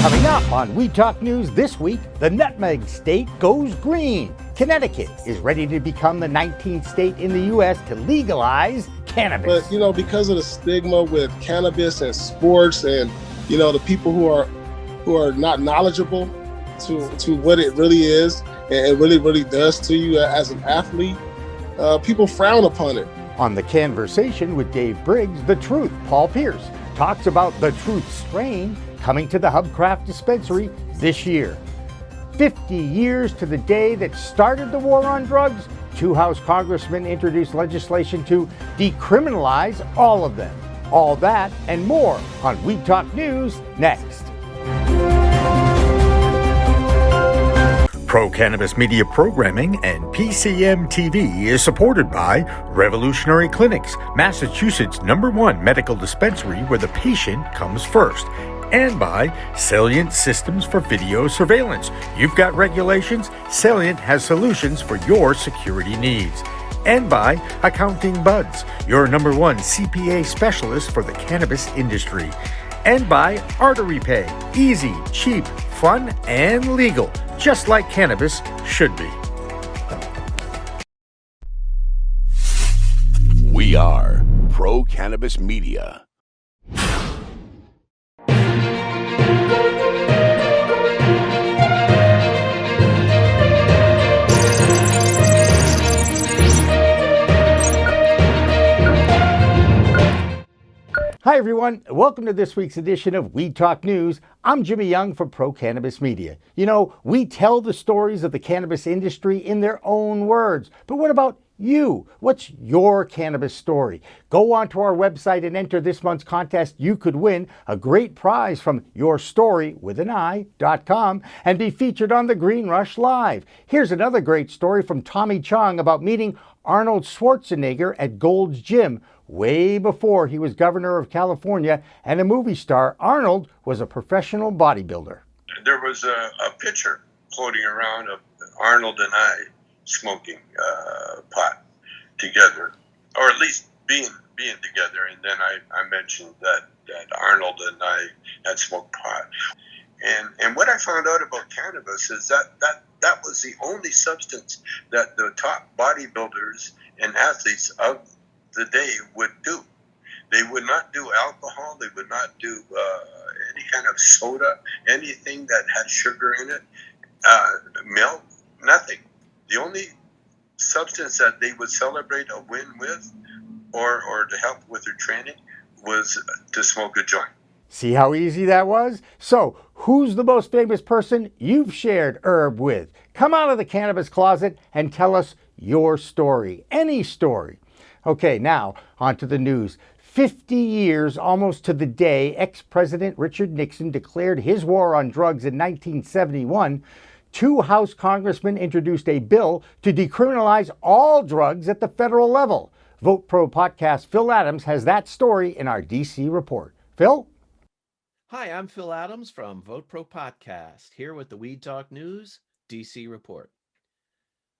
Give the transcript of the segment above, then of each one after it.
Coming up on We Talk News this week, the nutmeg state goes green. Connecticut is ready to become the 19th state in the U.S. to legalize cannabis. But, because of the stigma with cannabis and sports and, the people who are not knowledgeable to what it really is and really does to you as an athlete, people frown upon it. On The Conversation with Dave Briggs, The Truth, Paul Pierce talks about the Truth strain coming to the Hubcraft dispensary this year. 50 years to the day that started the war on drugs, two House congressmen introduced legislation to decriminalize all of them. All that and more on We Talk News next. Pro-Cannabis Media Programming and PCM TV is supported by Revolutionary Clinics, Massachusetts' #1 medical dispensary where the patient comes first, and by Salient Systems for Video Surveillance. You've got regulations, Salient has solutions for your security needs. And by Accounting Buds, your #1 CPA specialist for the cannabis industry. And by Artery Pay, easy, cheap, fun, and legal, just like cannabis should be. We are Pro-Cannabis Media. Hi everyone, welcome to this week's edition of We Talk News. I'm Jimmy Young from Pro-Cannabis Media. We tell the stories of the cannabis industry in their own words. But what about you? What's your cannabis story? Go onto our website and enter this month's contest. You could win a great prize from yourstory.com and be featured on the Green Rush Live. Here's another great story from Tommy Chong about meeting Arnold Schwarzenegger at Gold's Gym. Way before he was governor of California and a movie star, Arnold was a professional bodybuilder. There was a picture floating around of Arnold and I smoking pot together, or at least being together. And then I mentioned that Arnold and I had smoked pot. And what I found out about cannabis is that was the only substance that the top bodybuilders and athletes of the day would do. They would not do alcohol. They would not do any kind of soda, anything that had sugar in it, milk, nothing. The only substance that they would celebrate a win with or to help with their training was to smoke a joint. See how easy that was? So, who's the most famous person you've shared herb with? Come out of the cannabis closet and tell us your story, any story. Okay, now on to the news. 50 years, almost to the day, Ex President Richard Nixon declared his war on drugs in 1971. Two House congressmen introduced a bill to decriminalize all drugs at the federal level. Vote Pro podcast Phil Adams has that story in our DC report. Phil? Hi, I'm Phil Adams from Vote Pro podcast, here with the We Talk News DC report.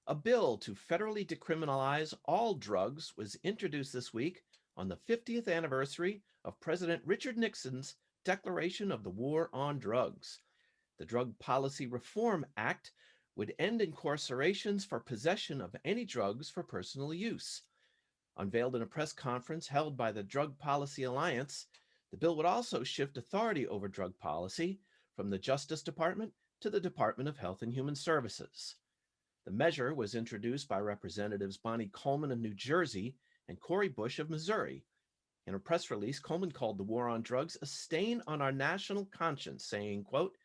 A bill to federally decriminalize all drugs was introduced this week on the 50th anniversary of President Richard Nixon's declaration of the war on drugs. The Drug Policy Reform Act would end incarcerations for possession of any drugs for personal use. Unveiled in a press conference held by the Drug Policy Alliance, the bill would also shift authority over drug policy from the Justice Department to the Department of Health and Human Services. The measure was introduced by Representatives Bonnie Coleman of New Jersey and Cori Bush of Missouri. In a press release, Coleman called the war on drugs a stain on our national conscience, saying, quote,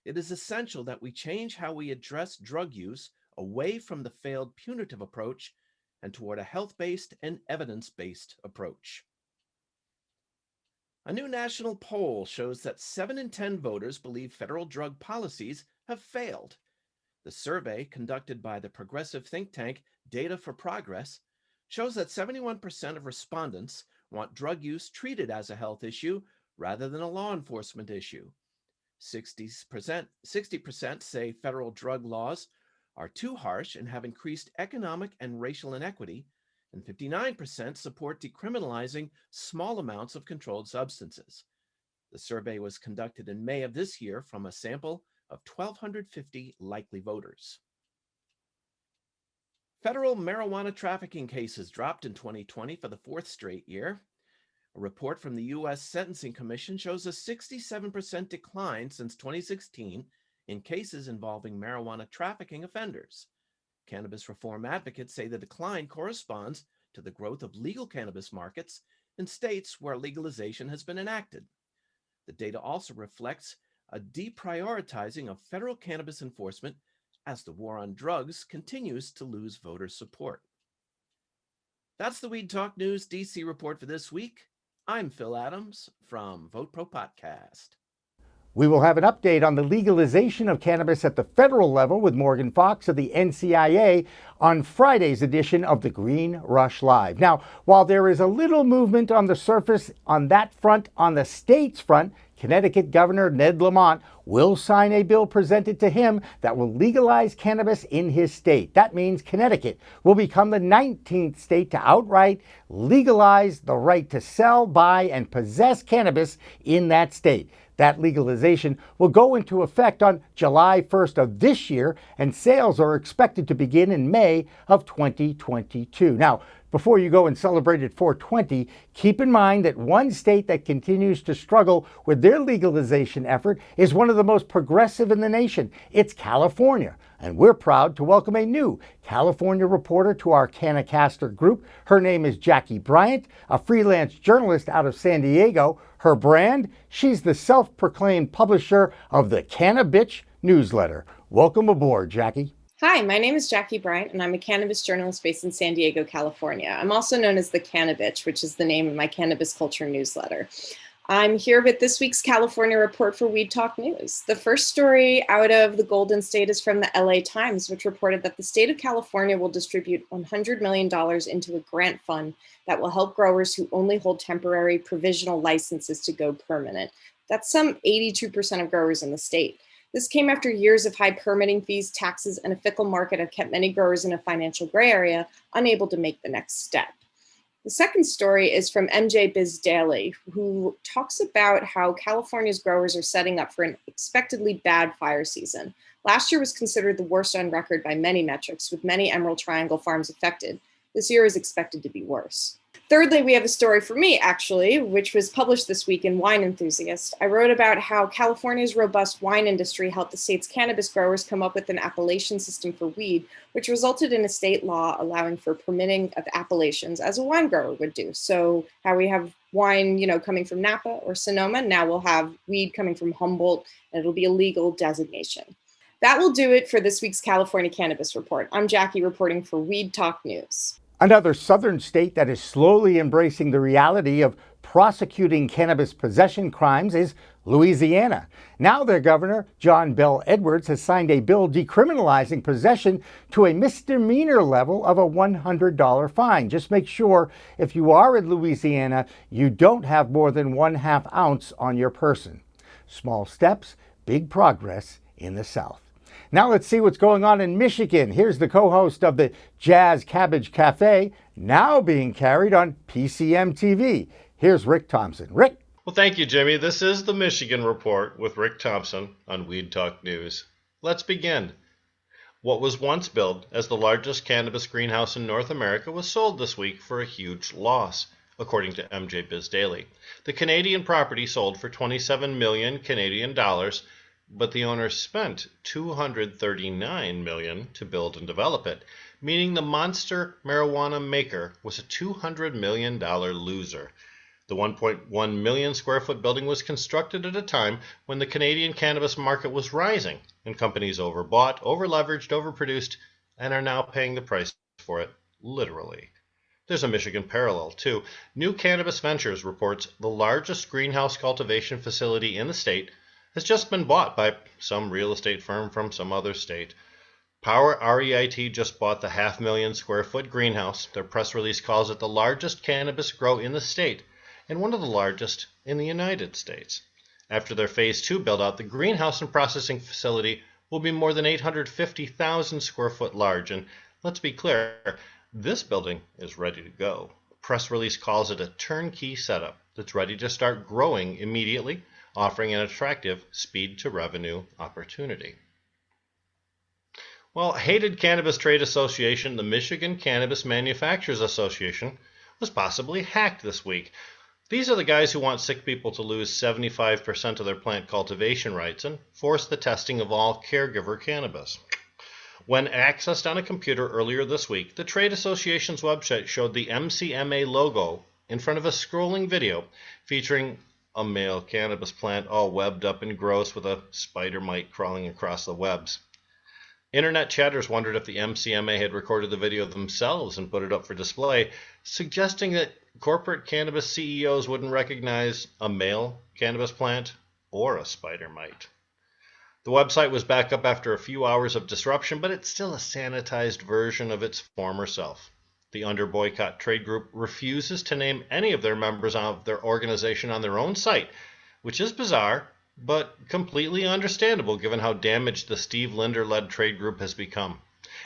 "It is essential that we change how we address drug use away from the failed punitive approach and toward a health-based and evidence-based approach." A new national poll shows that 7 in 10 voters believe federal drug policies have failed. The survey, conducted by the progressive think tank Data for Progress, shows that 71% of respondents want drug use treated as a health issue rather than a law enforcement issue. 60% say federal drug laws are too harsh and have increased economic and racial inequity, and 59% support decriminalizing small amounts of controlled substances. The survey was conducted in May of this year from a sample of 1,250 likely voters. Federal marijuana trafficking cases dropped in 2020 for the fourth straight year. A report from the US Sentencing Commission shows a 67% decline since 2016 in cases involving marijuana trafficking offenders. Cannabis reform advocates say the decline corresponds to the growth of legal cannabis markets in states where legalization has been enacted. The data also reflects a deprioritizing of federal cannabis enforcement as the war on drugs continues to lose voter support. That's the Weed Talk News DC report for this week. I'm Phil Adams from Vote Pro Podcast. We will have an update on the legalization of cannabis at the federal level with Morgan Fox of the NCIA on Friday's edition of the Green Rush Live. Now, while there is a little movement on the surface on that front, on the state's front, Connecticut Governor Ned Lamont will sign a bill presented to him that will legalize cannabis in his state. That means Connecticut will become the 19th state to outright legalize the right to sell, buy, and possess cannabis in that state. That legalization will go into effect on July 1st of this year, and sales are expected to begin in May of 2022. Now, before you go and celebrate at 420, keep in mind that one state that continues to struggle with their legalization effort is one of the most progressive in the nation. It's California. And we're proud to welcome a new California reporter to our Cannacaster group. Her name is Jackie Bryant, a freelance journalist out of San Diego. Her brand, she's the self-proclaimed publisher of the Canna Bitch newsletter. Welcome aboard, Jackie. Hi, my name is Jackie Bryant, and I'm a cannabis journalist based in San Diego, California. I'm also known as the Canna Bitch, which is the name of my cannabis culture newsletter. I'm here with this week's California report for Weed Talk News. The first story out of the Golden State is from the LA Times, which reported that the state of California will distribute $100 million into a grant fund that will help growers who only hold temporary provisional licenses to go permanent. That's some 82% of growers in the state. This came after years of high permitting fees, taxes, and a fickle market have kept many growers in a financial gray area, unable to make the next step. The second story is from MJ Biz Daily, who talks about how California's growers are setting up for an expectedly bad fire season. Last year was considered the worst on record by many metrics, with many Emerald Triangle farms affected. This year is expected to be worse. Thirdly, we have a story for me, actually, which was published this week in Wine Enthusiast. I wrote about how California's robust wine industry helped the state's cannabis growers come up with an appellation system for weed, which resulted in a state law allowing for permitting of appellations as a wine grower would do. So how we have wine, coming from Napa or Sonoma, now we'll have weed coming from Humboldt, and it'll be a legal designation. That will do it for this week's California Cannabis Report. I'm Jackie reporting for Weed Talk News. Another southern state that is slowly embracing the reality of prosecuting cannabis possession crimes is Louisiana. Now their governor, John Bel Edwards, has signed a bill decriminalizing possession to a misdemeanor level of a $100 fine. Just make sure if you are in Louisiana, you don't have more than 1/2 ounce on your person. Small steps, big progress in the South. Now let's see what's going on in Michigan. Here's the co-host of the Jazz Cabbage Cafe, now being carried on PCM TV. Here's Rick Thompson. Rick? Well, thank you, Jimmy. This is the Michigan Report with Rick Thompson on Weed Talk News. Let's begin. What was once billed as the largest cannabis greenhouse in North America was sold this week for a huge loss, according to MJ Biz Daily. The Canadian property sold for 27 million Canadian dollars, but the owners spent $239 million to build and develop it, meaning the monster marijuana maker was a $200 million loser. The 1.1 million square foot building was constructed at a time when the Canadian cannabis market was rising, and companies overbought, overleveraged, overproduced, and are now paying the price for it, literally. There's a Michigan parallel, too. New Cannabis Ventures reports the largest greenhouse cultivation facility in the state has just been bought by some real estate firm from some other state. Power REIT just bought the 500,000 square foot greenhouse. Their press release calls it the largest cannabis grow in the state and one of the largest in the United States. After their phase 2 build out, the greenhouse and processing facility will be more than 850,000 square foot large. And let's be clear, this building is ready to go. The press release calls it a turnkey setup that's ready to start growing immediately. offering an attractive speed-to-revenue opportunity. Well, hated cannabis trade association, the Michigan Cannabis Manufacturers Association, was possibly hacked this week. These are the guys who want sick people to lose 75% of their plant cultivation rights and force the testing of all caregiver cannabis. When accessed on a computer earlier this week, the trade association's website showed the MCMA logo in front of a scrolling video featuring a male cannabis plant all webbed up and gross with a spider mite crawling across the webs. Internet chatters wondered if the MCMA had recorded the video themselves and put it up for display, suggesting that corporate cannabis CEOs wouldn't recognize a male cannabis plant or a spider mite. The website was back up after a few hours of disruption, but it's still a sanitized version of its former self. The Under Boycott trade group refuses to name any of their members of their organization on their own site, which is bizarre, but completely understandable given how damaged the Steve Linder-led trade group has become.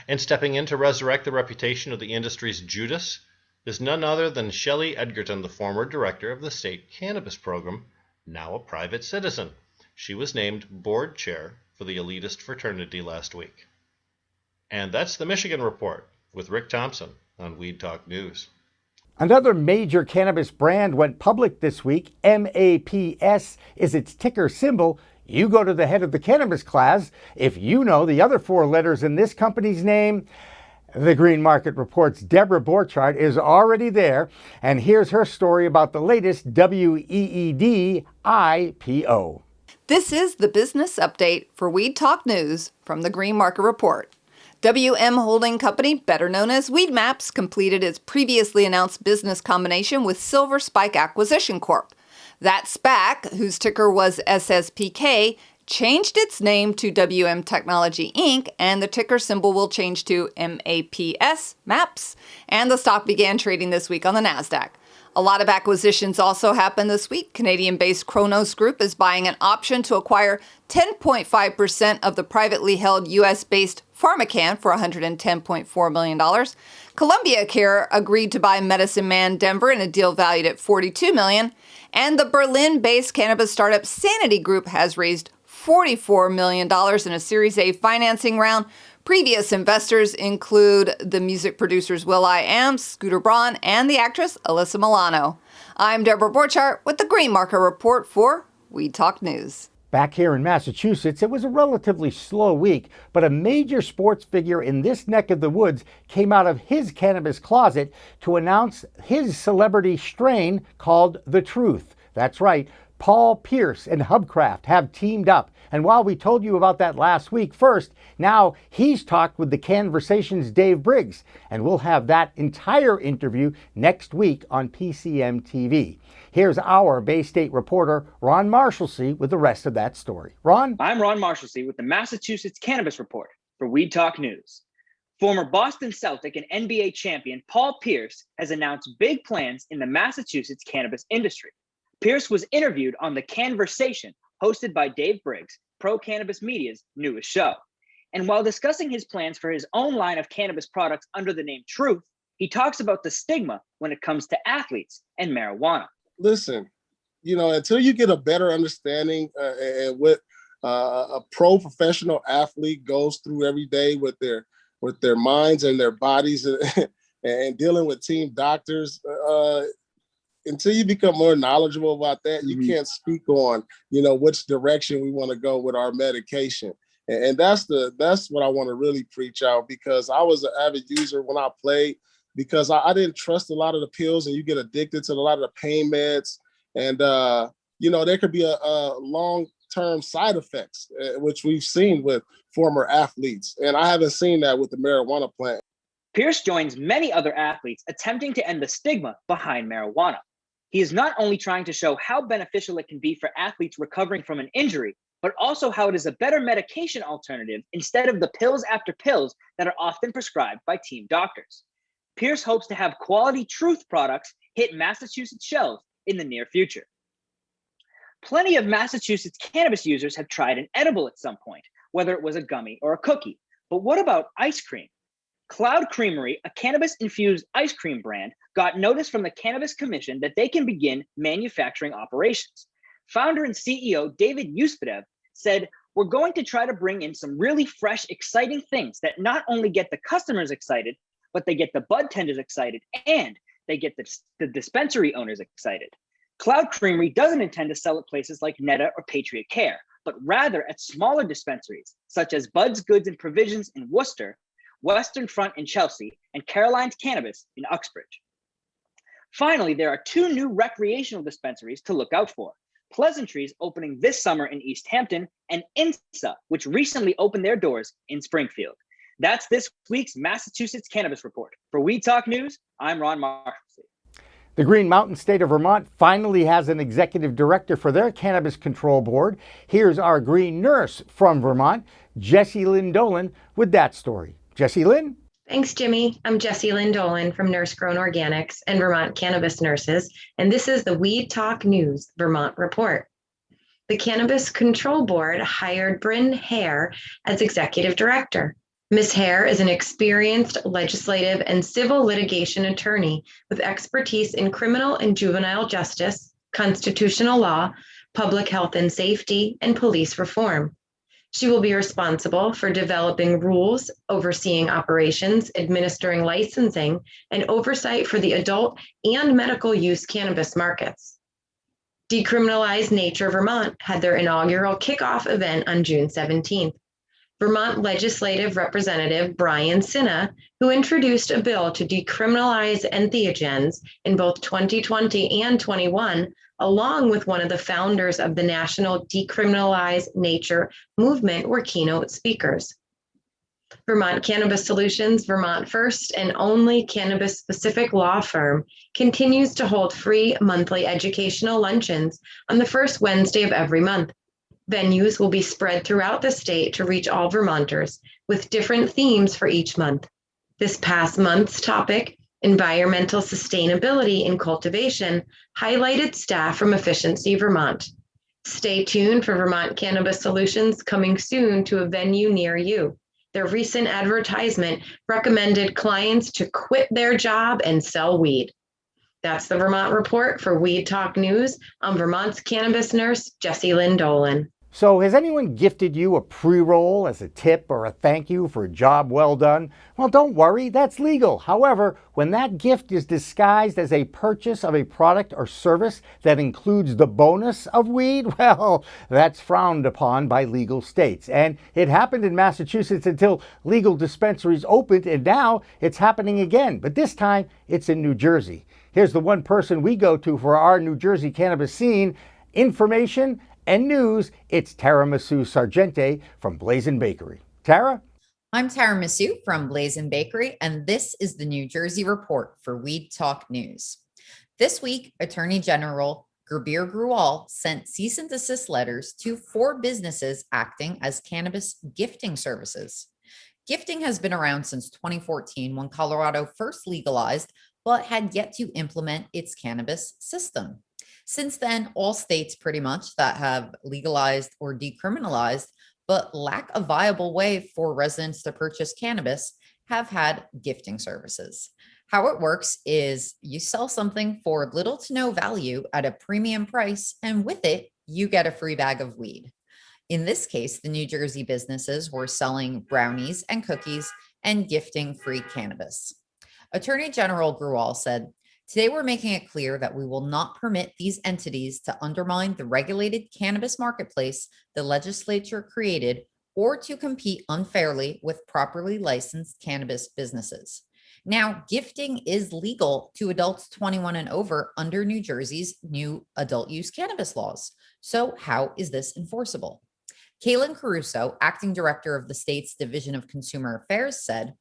And stepping in to resurrect the reputation of the industry's Judas is none other than Shelley Edgerton, the former director of the state cannabis program, now a private citizen. She was named board chair for the elitist fraternity last week. And that's the Michigan Report with Rick Thompson on Weed Talk News. Another major cannabis brand went public this week. MAPS is its ticker symbol. You go to the head of the cannabis class if you know the other four letters in this company's name. The Green Market Report's Debra Borchardt is already there, and here's her story about the latest WEED IPO. This is the business update for Weed Talk News from the Green Market Report. WM Holding Company, better known as Weedmaps, completed its previously announced business combination with Silver Spike Acquisition Corp. That SPAC, whose ticker was SSPK, changed its name to WM Technology Inc., and the ticker symbol will change to MAPS, and the stock began trading this week on the NASDAQ. A lot of acquisitions also happened this week. Canadian-based Kronos Group is buying an option to acquire 10.5% of the privately held U.S.-based PharmaCann for $110.4 million. Columbia Care agreed to buy Medicine Man Denver in a deal valued at $42 million. And the Berlin-based cannabis startup Sanity Group has raised $44 million in a Series A financing round. Previous investors include the music producers will.i.am, Scooter Braun, and the actress Alyssa Milano. I'm Debra Borchardt with the Green Market Report for Weed Talk News. Back here in Massachusetts, it was a relatively slow week, but a major sports figure in this neck of the woods came out of his cannabis closet to announce his celebrity strain called The Truth. That's right. Paul Pierce and Hubcraft have teamed up. And while we told you about that last week first, now he's talked with the Conversation's Dave Briggs, and we'll have that entire interview next week on PCM TV. Here's our Bay State reporter, Ron Marshalsea, with the rest of that story. Ron? I'm Ron Marshalsea with the Massachusetts Cannabis Report for Weed Talk News. Former Boston Celtic and NBA champion Paul Pierce has announced big plans in the Massachusetts cannabis industry. Pierce was interviewed on The Conversation, hosted by Dave Briggs, Pro Cannabis Media's newest show. And while discussing his plans for his own line of cannabis products under the name Truth, he talks about the stigma when it comes to athletes and marijuana. Listen, until you get a better understanding and what a pro professional athlete goes through every day with their minds and their bodies and dealing with team doctors, until you become more knowledgeable about that, you can't speak on, which direction we want to go with our medication. And that's what I want to really preach out, because I was an avid user when I played, because I didn't trust a lot of the pills, and you get addicted to a lot of the pain meds. And, there could be a long-term side effects, which we've seen with former athletes. And I haven't seen that with the marijuana plant. Pierce joins many other athletes attempting to end the stigma behind marijuana. He is not only trying to show how beneficial it can be for athletes recovering from an injury, but also how it is a better medication alternative instead of the pills after pills that are often prescribed by team doctors. Pierce hopes to have quality Truth products hit Massachusetts shelves in the near future. Plenty of Massachusetts cannabis users have tried an edible at some point, whether it was a gummy or a cookie. But what about ice cream? Cloud Creamery, a cannabis-infused ice cream brand, got notice from the Cannabis Commission that they can begin manufacturing operations. Founder and CEO David Yuspedev said, "We're going to try to bring in some really fresh, exciting things that not only get the customers excited, but they get the bud tenders excited and they get the dispensary owners excited." Cloud Creamery doesn't intend to sell at places like Netta or Patriot Care, but rather at smaller dispensaries, such as Bud's Goods and Provisions in Worcester, Western Front in Chelsea, and Caroline's Cannabis in Uxbridge. Finally, there are 2 new recreational dispensaries to look out for. Pleasantries opening this summer in East Hampton, and INSA, which recently opened their doors in Springfield. That's this week's Massachusetts Cannabis Report. For Weed Talk News, I'm Ron Marshalsea. The Green Mountain State of Vermont finally has an executive director for their Cannabis Control Board. Here's our green nurse from Vermont, Jessilyn Dolan, with that story. Jessilyn? Thanks, Jimmy. I'm Jessilyn Dolan from Nurse Grown Organics and Vermont Cannabis Nurses, and this is the Weed Talk News Vermont Report. The Cannabis Control Board hired Bryn Hare as executive director. Ms. Hare is an experienced legislative and civil litigation attorney with expertise in criminal and juvenile justice, constitutional law, public health and safety, and police reform. She will be responsible for developing rules, overseeing operations, administering licensing, and oversight for the adult and medical use cannabis markets. Decriminalize Nature Vermont had their inaugural kickoff event on June 17th. Vermont Legislative Representative Brian Sinha, who introduced a bill to decriminalize entheogens in both 2020 and 21, along with one of the founders of the National Decriminalize Nature movement, were keynote speakers. Vermont Cannabis Solutions, Vermont first and only cannabis-specific law firm, continues to hold free monthly educational luncheons on the first Wednesday of every month. Venues will be spread throughout the state to reach all Vermonters, with different themes for each month. This past month's topic, Environmental Sustainability in Cultivation, highlighted staff from Efficiency Vermont. Stay tuned for Vermont Cannabis Solutions coming soon to a venue near you. Their recent advertisement recommended clients to quit their job and sell weed. That's the Vermont Report for Weed Talk News. I'm Vermont's cannabis nurse, Jessilyn Dolan. So has anyone gifted you a pre-roll as a tip or a thank you for a job well done? Well, don't worry, that's legal. However, when that gift is disguised as a purchase of a product or service that includes the bonus of weed, well, that's frowned upon by legal states. And it happened in Massachusetts until legal dispensaries opened, and now it's happening again. But this time, it's in New Jersey. Here's the one person we go to for our New Jersey cannabis scene, information, and news. It's Tara Masu Sargente from Blazin' Bakery. Tara? I'm Tara Masu from Blazin' Bakery, and this is the New Jersey Report for Weed Talk News. This week, Attorney General Gurbir Grewal sent cease and desist letters to 4 businesses acting as cannabis gifting services. Gifting has been around since 2014 when Colorado first legalized, but had yet to implement its cannabis system. Since then, all states pretty much that have legalized or decriminalized, but lack a viable way for residents to purchase cannabis, have had gifting services. How it works is you sell something for little to no value at a premium price, and with it, you get a free bag of weed. In this case, the New Jersey businesses were selling brownies and cookies and gifting free cannabis. Attorney General Grewal said, "Today, we're making it clear that we will not permit these entities to undermine the regulated cannabis marketplace the legislature created or to compete unfairly with properly licensed cannabis businesses." Now, gifting is legal to adults 21 and over under New Jersey's new adult use cannabis laws. So how is this enforceable? Kaylin Caruso, acting director of the state's Division of Consumer Affairs, said,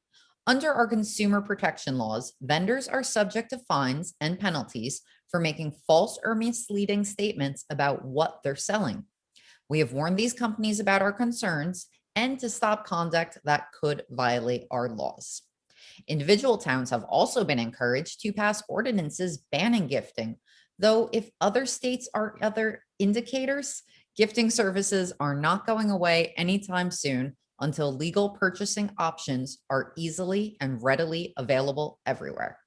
"Under our consumer protection laws, vendors are subject to fines and penalties for making false or misleading statements about what they're selling. We have warned these companies about our concerns and to stop conduct that could violate our laws." Individual towns have also been encouraged to pass ordinances banning gifting, though if other states are other indicators, gifting services are not going away anytime soon until legal purchasing options are easily and readily available everywhere.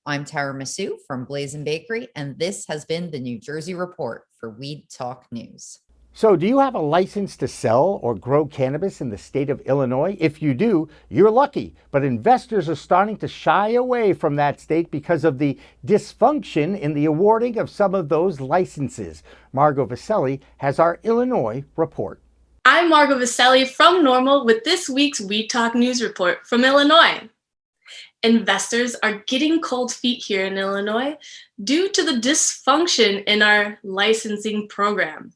I'm Tara Masu from Blazing Bakery, and this has been the New Jersey Report for Weed Talk News. So, do you have a license to sell or grow cannabis in the state of Illinois? If you do, you're lucky. But investors are starting to shy away from that state because of the dysfunction in the awarding of some of those licenses. Margo Vesely has our Illinois report. I'm Margo Vesely from Normal with this week's Weed Talk News Report from Illinois. Investors are getting cold feet here in Illinois due to the dysfunction in our licensing program.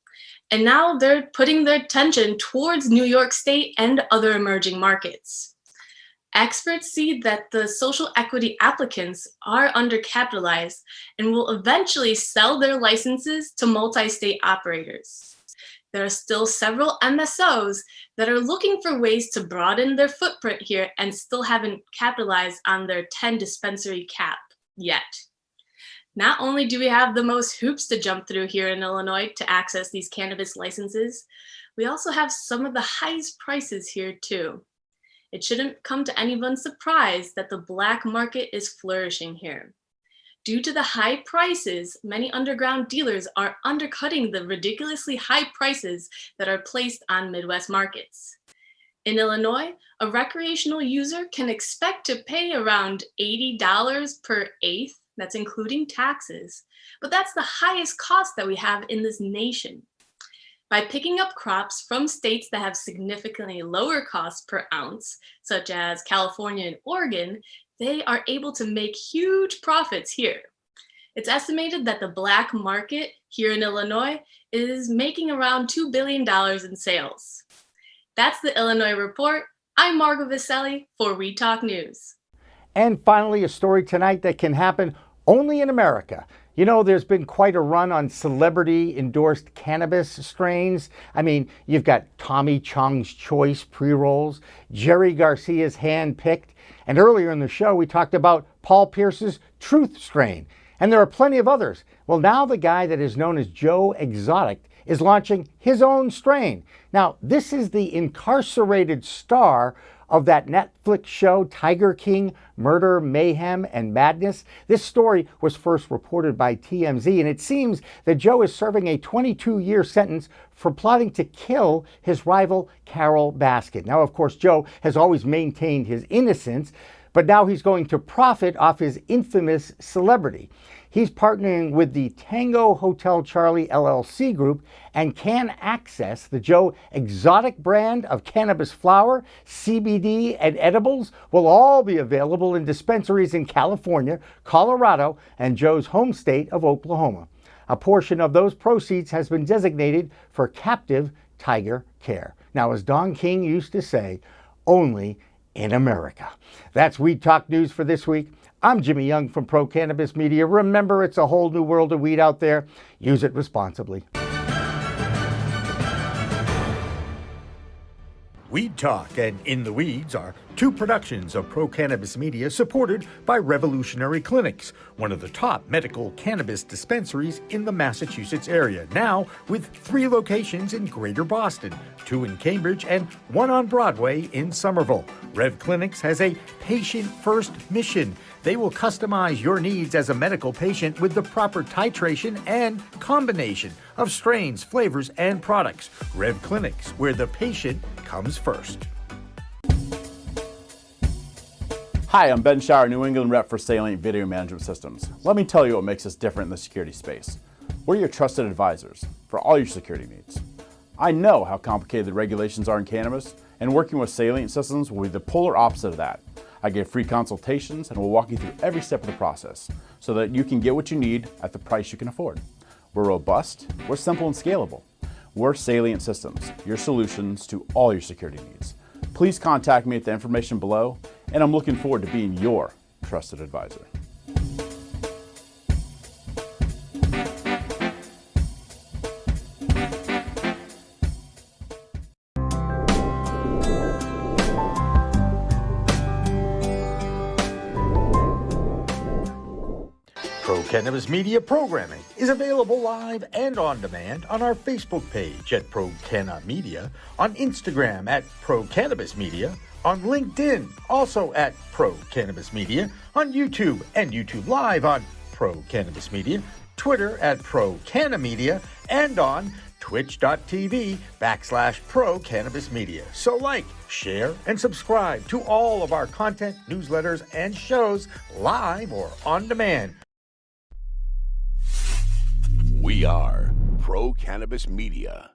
And now they're putting their attention towards New York State and other emerging markets. Experts see that the social equity applicants are undercapitalized and will eventually sell their licenses to multi-state operators. There are still several MSOs that are looking for ways to broaden their footprint here and still haven't capitalized on their 10 dispensary cap yet. Not only do we have the most hoops to jump through here in Illinois to access these cannabis licenses, we also have some of the highest prices here too. It shouldn't come to anyone's surprise that the black market is flourishing here. Due to the high prices, many underground dealers are undercutting the ridiculously high prices that are placed on Midwest markets. In Illinois, a recreational user can expect to pay around $80 per eighth. That's including taxes, but that's the highest cost that we have in this nation. By picking up crops from states that have significantly lower costs per ounce, such as California and Oregon, they are able to make huge profits here. It's estimated that the black market here in Illinois is making around $2 billion in sales. That's the Illinois Report. I'm Margo Vesely for Weed Talk News. And finally, a story tonight that can happen only in America. You know, there's been quite a run on celebrity-endorsed cannabis strains. I mean, you've got Tommy Chong's Choice pre-rolls, Jerry Garcia's hand-picked, and earlier in the show, we talked about Paul Pierce's Truth strain. And there are plenty of others. Well, now the guy that is known as Joe Exotic is launching his own strain. Now, this is the incarcerated star of that Netflix show, Tiger King, Murder, Mayhem, and Madness. This story was first reported by TMZ, and it seems that Joe is serving a 22-year sentence for plotting to kill his rival, Carol Baskin. Now, of course, Joe has always maintained his innocence, but now he's going to profit off his infamous celebrity. He's partnering with the Tango Hotel Charlie LLC group and can access the Joe Exotic brand of cannabis flower, CBD, and edibles will all be available in dispensaries in California, Colorado, and Joe's home state of Oklahoma. A portion of those proceeds has been designated for captive tiger care. Now, as Don King used to say, only in America. That's Weed Talk News for this week. I'm Jimmy Young from Pro Cannabis Media. Remember, it's a whole new world of weed out there. Use it responsibly. Weed Talk and In the Weeds are two productions of Pro Cannabis Media supported by Revolutionary Clinics, one of the top medical cannabis dispensaries in the Massachusetts area, now with 3 locations in Greater Boston, 2 in Cambridge, and 1 on Broadway in Somerville. Rev Clinics has a patient-first mission. They will customize your needs as a medical patient with the proper titration and combination of strains, flavors, and products. Rev Clinics, where the patient comes first. Hi, I'm Ben Schauer, New England rep for Salient Video Management Systems. Let me tell you what makes us different in the security space. We're your trusted advisors for all your security needs. I know how complicated the regulations are in cannabis, and working with Salient Systems will be the polar opposite of that. I give free consultations and will walk you through every step of the process so that you can get what you need at the price you can afford. We're robust, we're simple and scalable. We're Salient Systems, your solutions to all your security needs. Please contact me at the information below, and I'm looking forward to being your trusted advisor. Pro Cannabis Media programming is available live and on demand on our Facebook page at Pro Canna Media, on Instagram at Pro Cannabis Media, on LinkedIn also at Pro Cannabis Media, on YouTube and YouTube Live on Pro Cannabis Media, Twitter at Pro Canna Media, and on twitch.tv/Pro Cannabis Media. So like, share, and subscribe to all of our content, newsletters, and shows live or on demand. We are Pro Cannabis Media.